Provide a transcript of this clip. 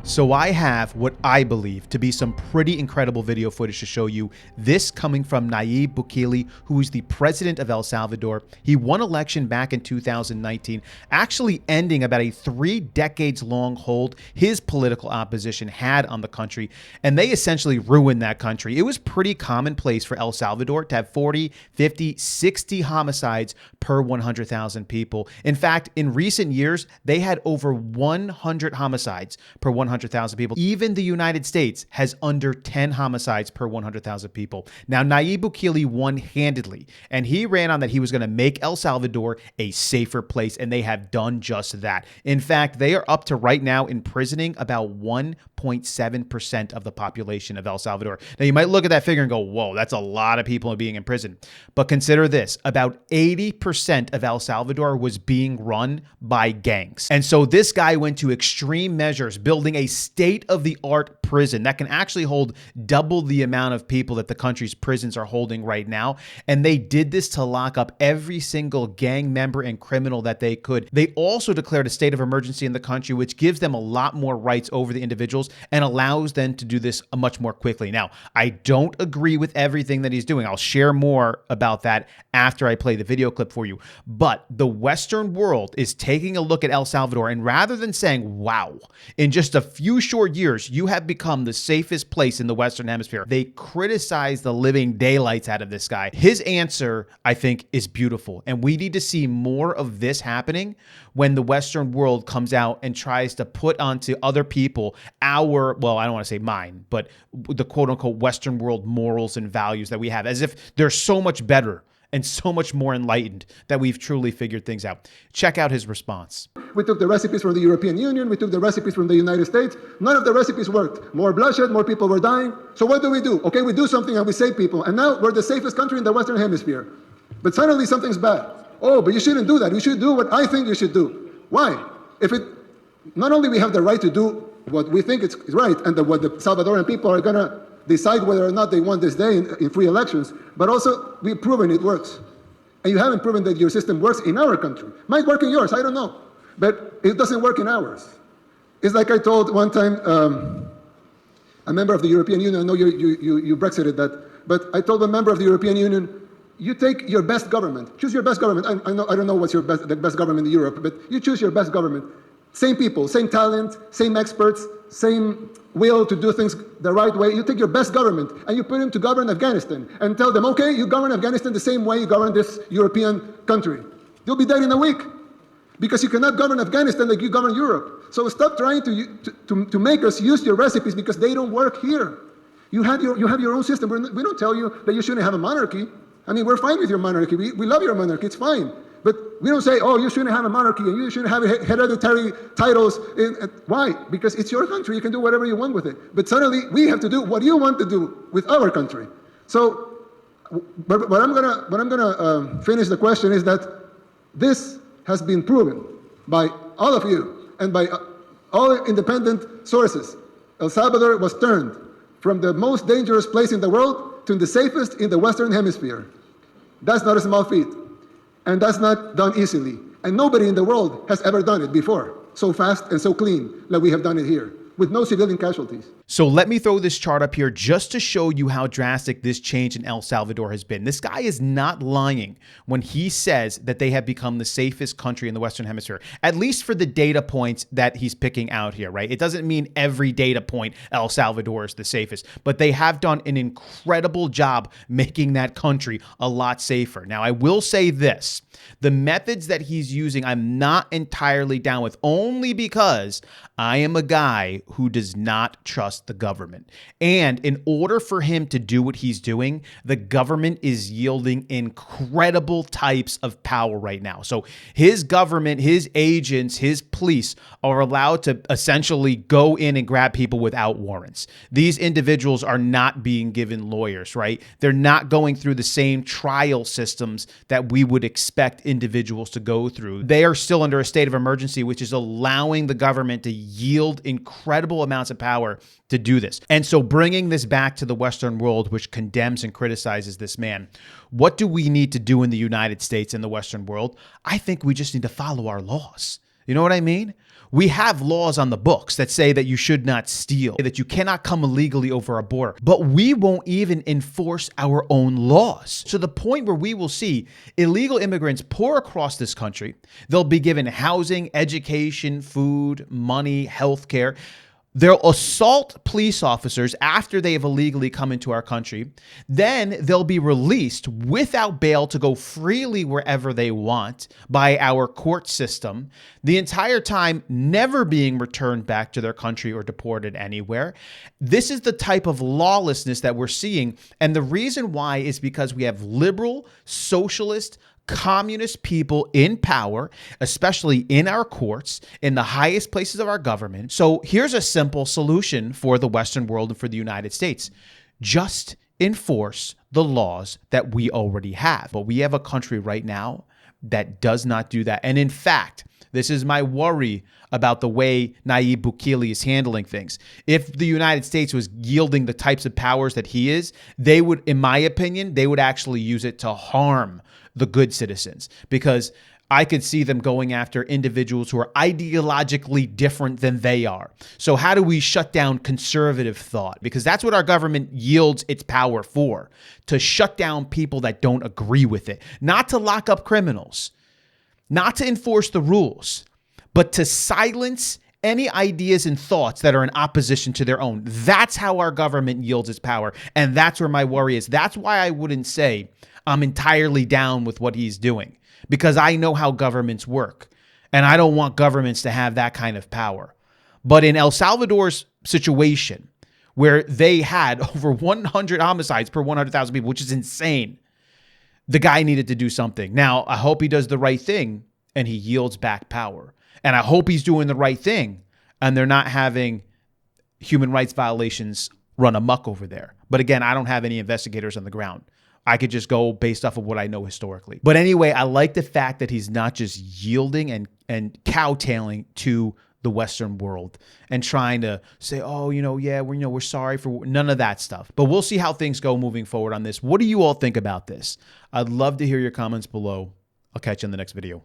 So I have what I believe to be some pretty incredible video footage to show you. This coming from Nayib Bukele, who is the president of El Salvador. He won election back in 2019, actually ending about a 3 decades long hold his political opposition had on the country. And they essentially ruined that country. It was pretty commonplace for El Salvador to have 40, 50, 60 homicides per 100,000 people. In fact, in recent years, they had over 100 homicides per 100,000 people. Even the United States has under 10 homicides per 100,000 people. Now, Nayib Bukele won handedly, and he ran on that he was going to make El Salvador a safer place, and they have done just that. In fact, they are up to right now imprisoning about 1.7% of the population of El Salvador. Now, you might look at that figure and go, whoa, that's a lot of people being imprisoned. But consider this, about 80% of El Salvador was being run by gangs. And so this guy went to extreme measures, building a state-of-the-art prison that can actually hold double the amount of people that the country's prisons are holding right now. And they did this to lock up every single gang member and criminal that they could. They also declared a state of emergency in the country, which gives them a lot more rights over the individuals and allows them to do this much more quickly. Now, I don't agree with everything that he's doing. I'll share more about that after I play the video clip for you. But the Western world is taking a look at El Salvador, and rather than saying, wow, in just a few short years, you have become the safest place in the Western Hemisphere, they criticize the living daylights out of this guy. His answer, I think, is beautiful. And we need to see more of this happening when the Western world comes out and tries to put onto other people our, well, I don't want to say mine, but the quote unquote Western world morals and values that we have, as if they're so much better and so much more enlightened that we've truly figured things out. Check out his response. We took the recipes from the European Union. We took the recipes from the United States. None of the recipes worked. More bloodshed, more people were dying. So what do? Okay, we do something and we save people. And now we're the safest country in the Western Hemisphere. But suddenly something's bad. Oh, but you shouldn't do that. You should do what I think you should do. Why? Not only we have the right to do what we think is right and what the Salvadoran people are going to decide whether or not they want this day in free elections, but also we've proven it works. And you haven't proven that your system works in our country. Might work in yours, I don't know. But it doesn't work in ours. It's like I told one time a member of the European Union, I know you Brexited that, but I told a member of the European Union, you take your best government, choose your best government. I don't know what's the best government in Europe, but you choose your best government. Same people, same talent, same experts, same will to do things the right way. You take your best government and you put him to govern Afghanistan and tell them, okay, you govern Afghanistan the same way you govern this European country. You'll be dead in a week because you cannot govern Afghanistan like you govern Europe. So stop trying to make us use your recipes because they don't work here. You have your own system. We don't tell you that you shouldn't have a monarchy. I mean, we're fine with your monarchy. We love your monarchy. It's fine. But we don't say, oh, you shouldn't have a monarchy and you shouldn't have hereditary titles. Why? Because it's your country. You can do whatever you want with it. But suddenly we have to do what you want to do with our country. So what I'm gonna finish the question is that this has been proven by all of you and by all independent sources. El Salvador was turned from the most dangerous place in the world to the safest in the Western Hemisphere. That's not a small feat. And that's not done easily. And nobody in the world has ever done it before, so fast and so clean like we have done it here, with no civilian casualties. So let me throw this chart up here just to show you how drastic this change in El Salvador has been. This guy is not lying when he says that they have become the safest country in the Western Hemisphere, at least for the data points that he's picking out here, right? It doesn't mean every data point El Salvador is the safest, but they have done an incredible job making that country a lot safer. Now, I will say this, the methods that he's using, I'm not entirely down with, only because I am a guy who does not trust the government. And in order for him to do what he's doing, the government is yielding incredible types of power right now. So his government, his agents, his police are allowed to essentially go in and grab people without warrants. These individuals are not being given lawyers, right? They're not going through the same trial systems that we would expect individuals to go through. They are still under a state of emergency, which is allowing the government to yield incredible amounts of power to do this. And so bringing this back to the Western world, which condemns and criticizes this man, what do we need to do in the United States and the Western world? I think we just need to follow our laws. You know what I mean? We have laws on the books that say that you should not steal, that you cannot come illegally over our border, but we won't even enforce our own laws. To the point where we will see illegal immigrants pour across this country. They'll be given housing, education, food, money, healthcare. They'll assault police officers after they have illegally come into our country. Then they'll be released without bail to go freely wherever they want by our court system, the entire time never being returned back to their country or deported anywhere. This is the type of lawlessness that we're seeing. And the reason why is because we have liberal, socialist, communist people in power, especially in our courts, in the highest places of our government. So here's a simple solution for the Western world and for the United States. Just enforce the laws that we already have. But we have a country right now that does not do that. And in fact, this is my worry about the way Nayib Bukele is handling things. If the United States was yielding the types of powers that he is, they would, in my opinion, they would actually use it to harm the good citizens, because I could see them going after individuals who are ideologically different than they are. So how do we shut down conservative thought? Because that's what our government yields its power for, to shut down people that don't agree with it, not to lock up criminals, not to enforce the rules, but to silence any ideas and thoughts that are in opposition to their own. That's how our government yields its power. And that's where my worry is. That's why I wouldn't say I'm entirely down with what he's doing, because I know how governments work and I don't want governments to have that kind of power. But in El Salvador's situation, where they had over 100 homicides per 100,000 people, which is insane, the guy needed to do something. Now, I hope he does the right thing and he yields back power. And I hope he's doing the right thing and they're not having human rights violations run amok over there. But again, I don't have any investigators on the ground. I could just go based off of what I know historically. But anyway, I like the fact that he's not just yielding and cowtailing to the Western world and trying to say, oh, we're sorry for none of that stuff. But we'll see how things go moving forward on this. What do you all think about this? I'd love to hear your comments below. I'll catch you in the next video.